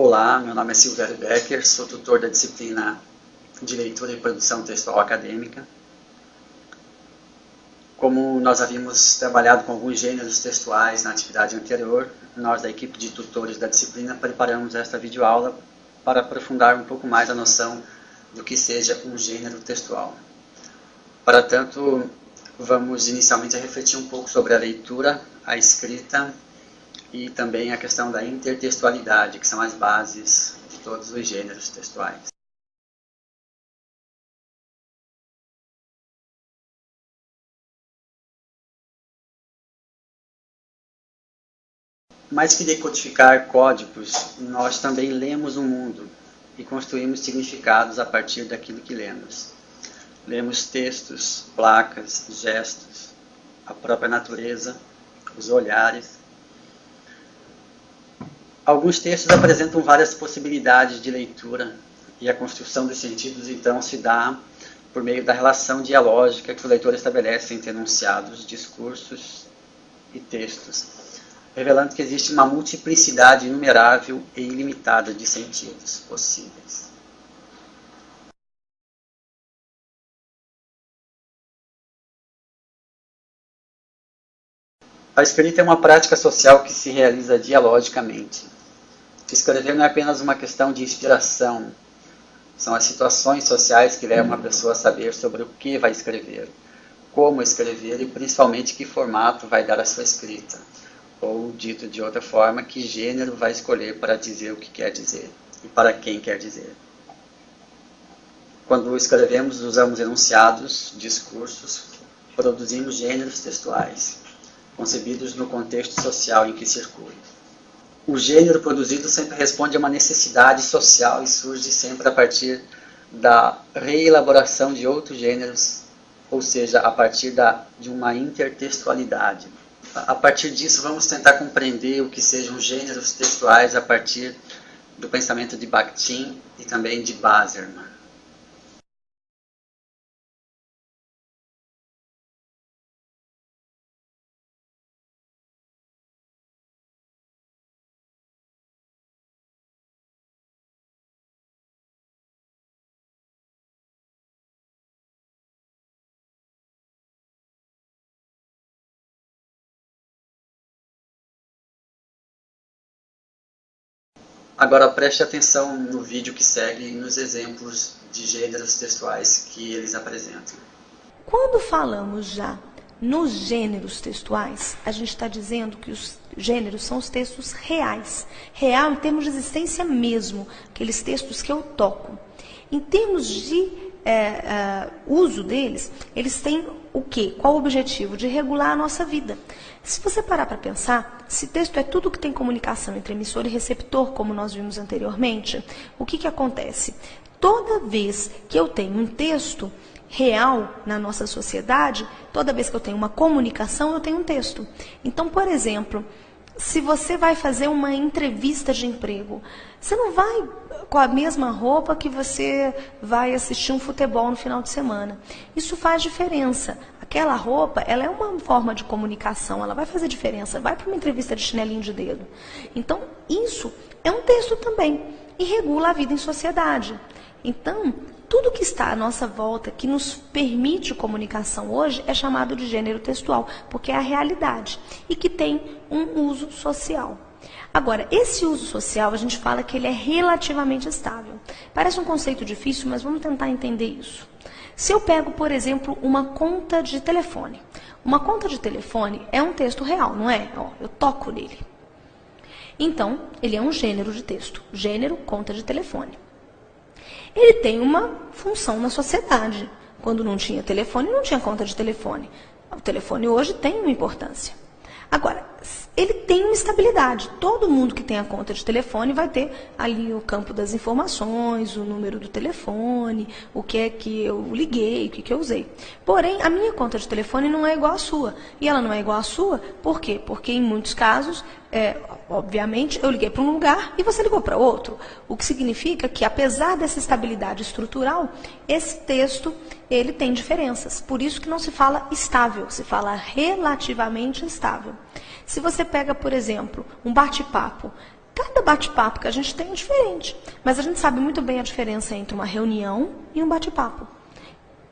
Olá, meu nome é Silvério Becker, sou tutor da disciplina de Leitura e Produção Textual Acadêmica. Como nós havíamos trabalhado com alguns gêneros textuais na atividade anterior, nós da equipe de tutores da disciplina preparamos esta videoaula para aprofundar um pouco mais a noção do que seja um gênero textual. Para tanto, vamos inicialmente refletir um pouco sobre a leitura, a escrita e também a questão da intertextualidade, que são as bases de todos os gêneros textuais. Mais que decodificar códigos, nós também lemos o mundo e construímos significados a partir daquilo que lemos. Lemos textos, placas, gestos, a própria natureza, os olhares. Alguns textos apresentam várias possibilidades de leitura e a construção dos sentidos, então, se dá por meio da relação dialógica que o leitor estabelece entre enunciados, discursos e textos, revelando que existe uma multiplicidade inumerável e ilimitada de sentidos possíveis. A escrita é uma prática social que se realiza dialogicamente. Escrever não é apenas uma questão de inspiração, são as situações sociais que levam a pessoa a saber sobre o que vai escrever, como escrever e principalmente que formato vai dar a sua escrita, ou, dito de outra forma, que gênero vai escolher para dizer o que quer dizer e para quem quer dizer. Quando escrevemos, usamos enunciados, discursos, produzimos gêneros textuais, concebidos no contexto social em que circulam. O gênero produzido sempre responde a uma necessidade social e surge sempre a partir da reelaboração de outros gêneros, ou seja, a partir de uma intertextualidade. A partir disso, vamos tentar compreender o que sejam gêneros textuais a partir do pensamento de Bakhtin e também de Bassermann. Agora preste atenção no vídeo que segue e nos exemplos de gêneros textuais que eles apresentam. Quando falamos já nos gêneros textuais, a gente está dizendo que os gêneros são os textos reais. Real em termos de existência mesmo, aqueles textos que eu toco. Em termos de uso deles, eles têm o quê? Qual o objetivo? De regular a nossa vida. Se você parar para pensar, se texto é tudo que tem comunicação entre emissor e receptor, como nós vimos anteriormente, o que acontece? Toda vez que eu tenho um texto real na nossa sociedade, toda vez que eu tenho uma comunicação, eu tenho um texto. Então, por exemplo, se você vai fazer uma entrevista de emprego, você não vai com a mesma roupa que você vai assistir um futebol no final de semana. Isso faz diferença. Aquela roupa, ela é uma forma de comunicação, ela vai fazer diferença. Vai para uma entrevista de chinelinho de dedo. Então, isso é um texto também e regula a vida em sociedade. Então, tudo que está à nossa volta, que nos permite comunicação hoje, é chamado de gênero textual, porque é a realidade e que tem um uso social. Agora, esse uso social, a gente fala que ele é relativamente estável. Parece um conceito difícil, mas vamos tentar entender isso. Se eu pego, por exemplo, uma conta de telefone. Uma conta de telefone é um texto real, não é? Ó, eu toco nele. Então, ele é um gênero de texto. Gênero, conta de telefone. Ele tem uma função na sociedade. Quando não tinha telefone, não tinha conta de telefone. O telefone hoje tem uma importância. Agora, ele tem uma estabilidade. Todo mundo que tem a conta de telefone vai ter ali o campo das informações, o número do telefone, o que é que eu liguei, o que eu usei. Porém, a minha conta de telefone não é igual à sua. E ela não é igual à sua, por quê? Porque em muitos casos, obviamente, eu liguei para um lugar e você ligou para outro. O que significa que, apesar dessa estabilidade estrutural, esse texto ele tem diferenças. Por isso que não se fala estável, se fala relativamente estável. Se você pega, por exemplo, um bate-papo, cada cada bate-papo que a gente tem é diferente. Mas a gente sabe muito bem a diferença entre uma reunião e um bate-papo.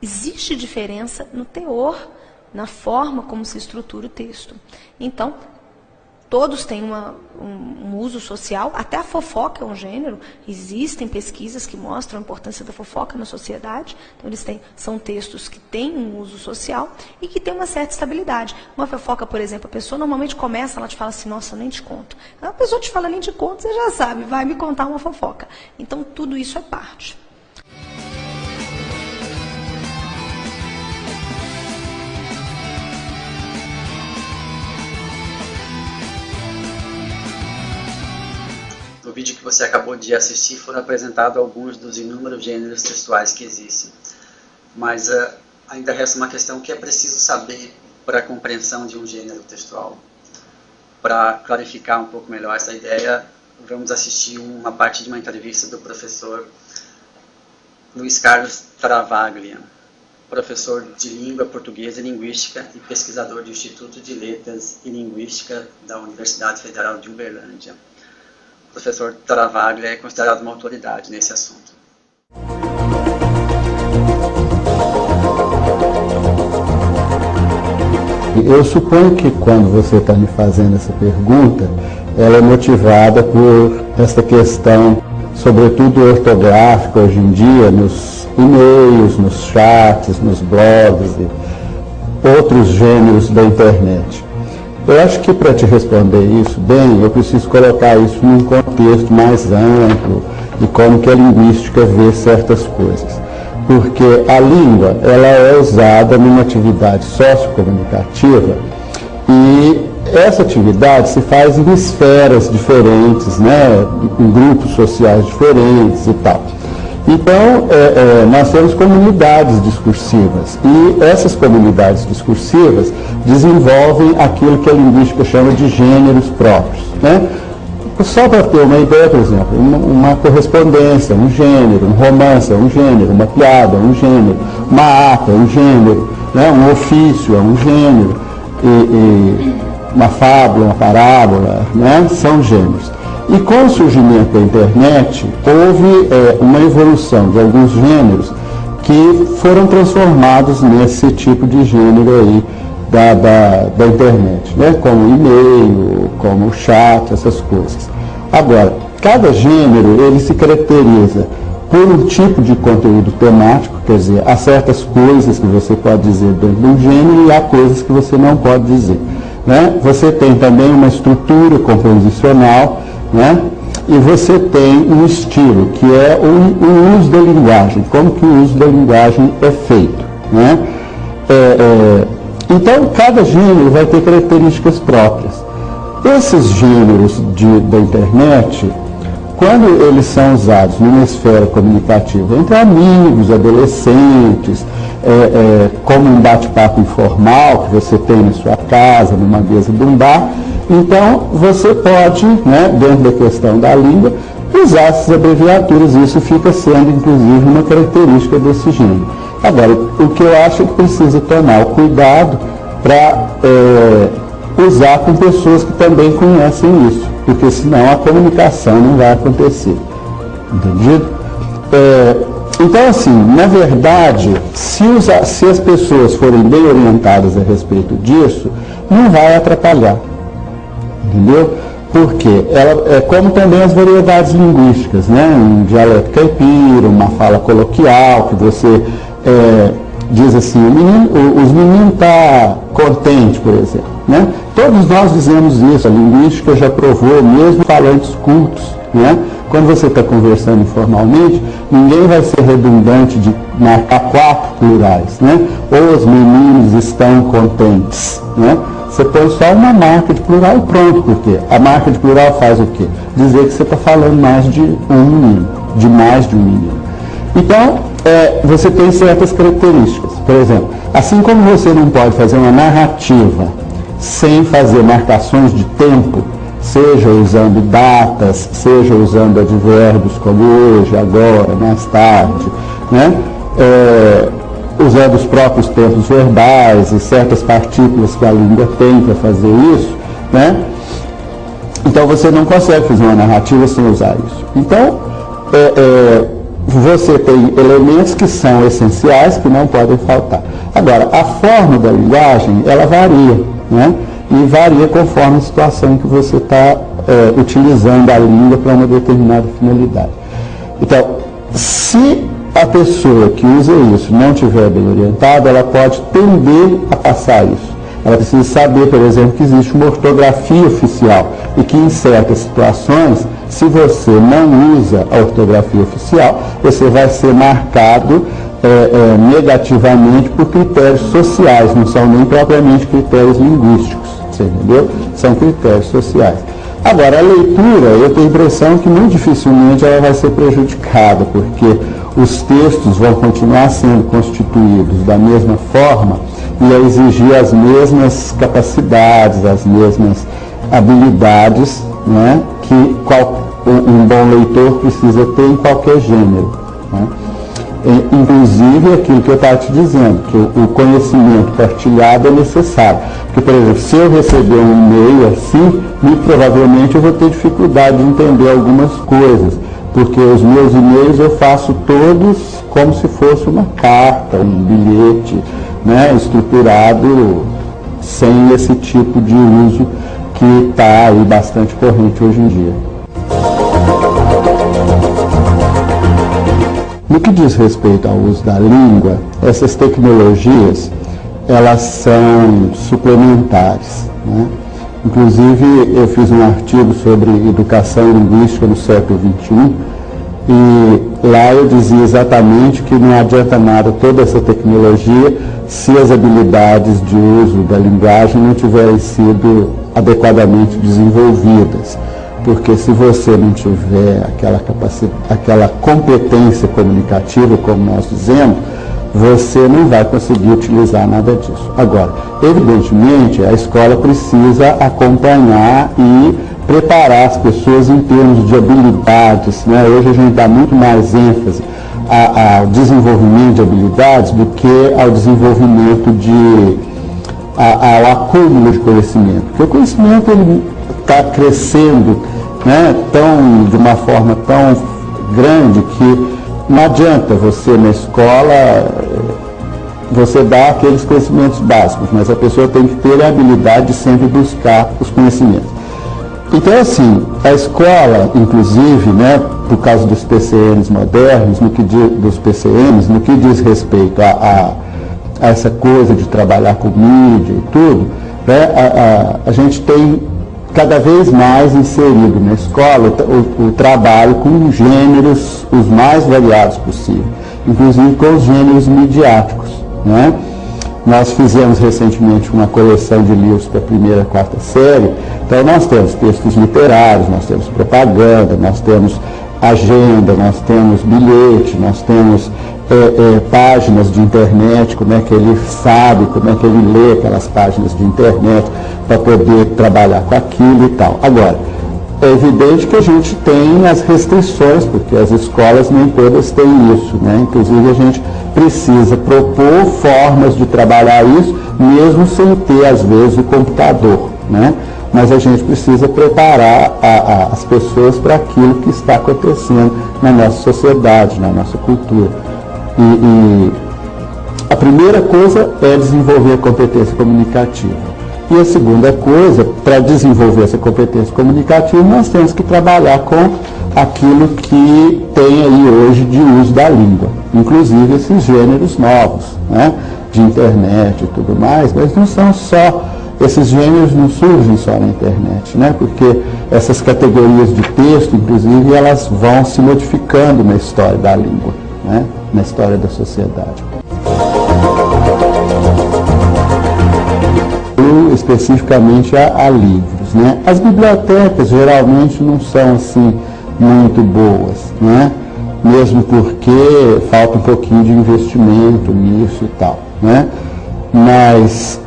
Existe diferença no teor, na forma como se estrutura o texto. Então, todos têm um uso social, até a fofoca é um gênero. Existem pesquisas que mostram a importância da fofoca na sociedade. Então, são textos que têm um uso social e que têm uma certa estabilidade. Uma fofoca, por exemplo, a pessoa normalmente começa, ela te fala assim, nossa, eu nem te conto. A pessoa te fala, nem te conto, você já sabe, vai me contar uma fofoca. Então, tudo isso é parte. No vídeo que você acabou de assistir foram apresentados alguns dos inúmeros gêneros textuais que existem. Mas ainda resta uma questão que é preciso saber para a compreensão de um gênero textual. Para clarificar um pouco melhor essa ideia, vamos assistir uma parte de uma entrevista do professor Luiz Carlos Travaglia, professor de Língua Portuguesa e Linguística e pesquisador do Instituto de Letras e Linguística da Universidade Federal de Uberlândia. O professor Travaglia é considerado uma autoridade nesse assunto. Eu suponho que quando você está me fazendo essa pergunta, ela é motivada por essa questão, sobretudo ortográfica hoje em dia, nos e-mails, nos chats, nos blogs e outros gêneros da internet. Eu acho que para te responder isso bem, eu preciso colocar isso num contexto mais amplo de como que a linguística vê certas coisas. Porque a língua, ela é usada numa atividade sociocomunicativa e essa atividade se faz em esferas diferentes, né, em grupos sociais diferentes e tal. Então, nós temos comunidades discursivas e essas comunidades discursivas desenvolvem aquilo que a linguística chama de gêneros próprios, né? Só para ter uma ideia, por exemplo, uma correspondência, um gênero, um romance é um gênero, uma piada é um gênero, uma ata é um gênero, né? Um ofício é um gênero, e uma fábula, uma parábola, né? São gêneros. E com o surgimento da internet, houve uma evolução de alguns gêneros que foram transformados nesse tipo de gênero aí da internet, né? Como e-mail, como chat, essas coisas. Agora, cada gênero, ele se caracteriza por um tipo de conteúdo temático, quer dizer, há certas coisas que você pode dizer dentro de um gênero e há coisas que você não pode dizer, né? Você tem também uma estrutura composicional, né? E você tem um estilo, que é o uso da linguagem, como que o uso da linguagem é feito, né? Então, cada gênero vai ter características próprias. Esses gêneros da internet, quando eles são usados numa esfera comunicativa entre amigos, adolescentes, como um bate-papo informal que você tem na sua casa, numa mesa de um bar, então você pode, né, dentro da questão da língua, usar essas abreviaturas, e isso fica sendo, inclusive, uma característica desse gênero. Agora, o que eu acho é que precisa tomar o cuidado para usar com pessoas que também conhecem isso, porque senão a comunicação não vai acontecer. Entendido? Então, assim, na verdade, se as pessoas forem bem orientadas a respeito disso, não vai atrapalhar. Entendeu? Porque ela, como também as variedades linguísticas, né? Um dialeto caipira, uma fala coloquial, que você diz assim, os meninos estão contentes, por exemplo, né? Todos nós dizemos isso, a linguística já provou, mesmo falantes cultos, né? Quando você está conversando informalmente, ninguém vai ser redundante de marcar 4 plurais, né? Os meninos estão contentes, né? Você põe só uma marca de plural e pronto, porque a marca de plural faz o quê? Dizer que você está falando mais de um menino, de mais de um menino. Então, você tem certas características. Por exemplo, assim como você não pode fazer uma narrativa sem fazer marcações de tempo, seja usando datas, seja usando advérbios como hoje, agora, mais tarde, né? Usando os próprios tempos verbais e certas partículas que a língua tem para fazer isso, né? Então você não consegue fazer uma narrativa sem usar isso. Então, você tem elementos que são essenciais, que não podem faltar. Agora, a forma da linguagem, ela varia, né? E varia conforme a situação em que você está utilizando a língua para uma determinada finalidade. Então, se a pessoa que usa isso não estiver bem orientada, ela pode tender a passar isso. Ela precisa saber, por exemplo, que existe uma ortografia oficial e que em certas situações, se você não usa a ortografia oficial, você vai ser marcado negativamente por critérios sociais, não são nem propriamente critérios linguísticos, você entendeu? São critérios sociais. Agora, a leitura, eu tenho a impressão que muito dificilmente ela vai ser prejudicada, porque os textos vão continuar sendo constituídos da mesma forma e a exigir as mesmas capacidades, as mesmas habilidades, né, que um bom leitor precisa ter em qualquer gênero, né? Inclusive aquilo que eu estava te dizendo, que o conhecimento partilhado é necessário. Porque, por exemplo, se eu receber um e-mail assim, muito provavelmente eu vou ter dificuldade de entender algumas coisas, porque os meus e-mails eu faço todos como se fosse uma carta, um bilhete, né, estruturado sem esse tipo de uso que está aí bastante corrente hoje em dia. No que diz respeito ao uso da língua, essas tecnologias, elas são suplementares, né? Inclusive, eu fiz um artigo sobre educação linguística no século XXI, e lá eu dizia exatamente que não adianta nada toda essa tecnologia se as habilidades de uso da linguagem não tiverem sido adequadamente desenvolvidas. Porque se você não tiver aquela competência comunicativa, como nós dizemos, você não vai conseguir utilizar nada disso. Agora, evidentemente, a escola precisa acompanhar e preparar as pessoas em termos de habilidades, né? Hoje a gente dá muito mais ênfase ao desenvolvimento de habilidades do que ao desenvolvimento ao acúmulo de conhecimento. Porque o conhecimento está crescendo, né, de uma forma tão grande que não adianta você na escola você dar aqueles conhecimentos básicos, mas a pessoa tem que ter a habilidade de sempre buscar os conhecimentos. Então, assim, a escola, inclusive, né, por causa dos PCNs modernos, no que diz respeito a essa coisa de trabalhar com mídia e tudo, né, a gente tem cada vez mais inserido na escola o trabalho com gêneros os mais variados possível, inclusive com os gêneros midiáticos, né? Nós fizemos recentemente uma coleção de livros para a primeira e quarta série, então nós temos textos literários, nós temos propaganda, nós temos agenda, nós temos bilhete, nós temos páginas de internet, como é que ele sabe, como é que ele lê aquelas páginas de internet para poder trabalhar com aquilo e tal. Agora, é evidente que a gente tem as restrições, porque as escolas nem todas têm isso, né? Inclusive a gente precisa propor formas de trabalhar isso, mesmo sem ter, às vezes, o computador, né? Mas a gente precisa preparar as pessoas para aquilo que está acontecendo na nossa sociedade, na nossa cultura. E a primeira coisa é desenvolver a competência comunicativa. E a segunda coisa, para desenvolver essa competência comunicativa, nós temos que trabalhar com aquilo que tem aí hoje de uso da língua, inclusive esses gêneros novos, né, de internet e tudo mais, mas não são só, esses gêneros não surgem só na internet, né, porque essas categorias de texto, inclusive, elas vão se modificando na história da língua, né, na história da sociedade. Especificamente a livros, né? As bibliotecas geralmente não são assim muito boas, né? Mesmo porque falta um pouquinho de investimento nisso e tal, né? Mas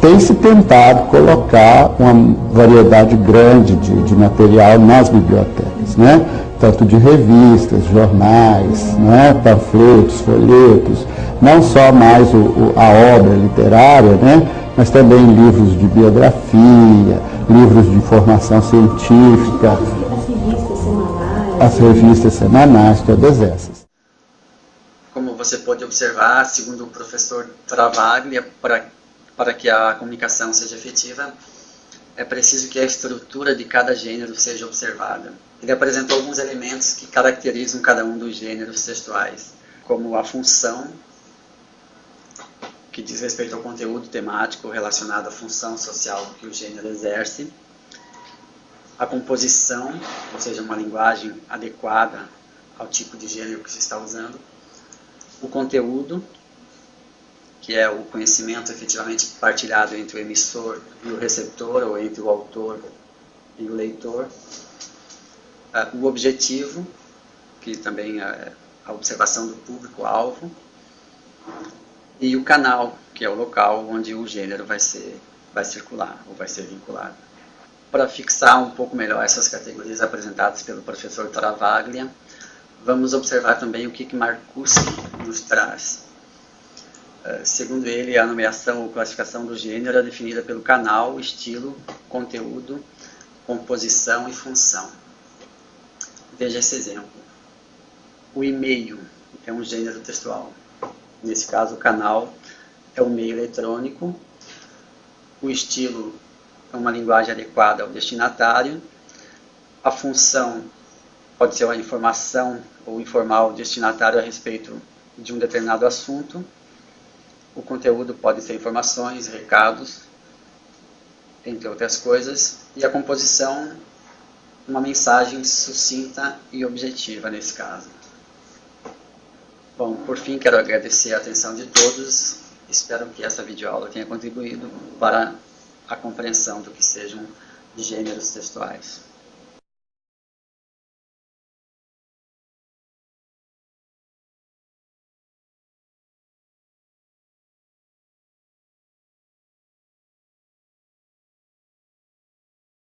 tem se tentado colocar uma variedade grande de material nas bibliotecas, né? Tanto de revistas, jornais, né? Panfletos, folhetos, não só mais a obra literária, né? Mas também livros de biografia, livros de informação científica, as revistas semanais, todas essas. Como você pode observar, segundo o professor Travaglia, para que a comunicação seja efetiva, é preciso que a estrutura de cada gênero seja observada. Ele apresentou alguns elementos que caracterizam cada um dos gêneros textuais, como a função, que diz respeito ao conteúdo temático relacionado à função social que o gênero exerce, a composição, ou seja, uma linguagem adequada ao tipo de gênero que se está usando, o conteúdo, que é o conhecimento efetivamente partilhado entre o emissor e o receptor, ou entre o autor e o leitor, o objetivo, que também é a observação do público-alvo, e o canal, que é o local onde o gênero vai circular, ou vai ser vinculado. Para fixar um pouco melhor essas categorias apresentadas pelo professor Travaglia, vamos observar também o que Marcuse nos traz. Segundo ele, a nomeação ou classificação do gênero é definida pelo canal, estilo, conteúdo, composição e função. Veja esse exemplo. O e-mail é um gênero textual. Nesse caso, o canal é o meio eletrônico. O estilo é uma linguagem adequada ao destinatário. A função pode ser uma informação ou informar o destinatário a respeito de um determinado assunto. O conteúdo pode ser informações, recados, entre outras coisas. E a composição, uma mensagem sucinta e objetiva nesse caso. Bom, por fim, quero agradecer a atenção de todos. Espero que essa videoaula tenha contribuído para a compreensão do que sejam gêneros textuais.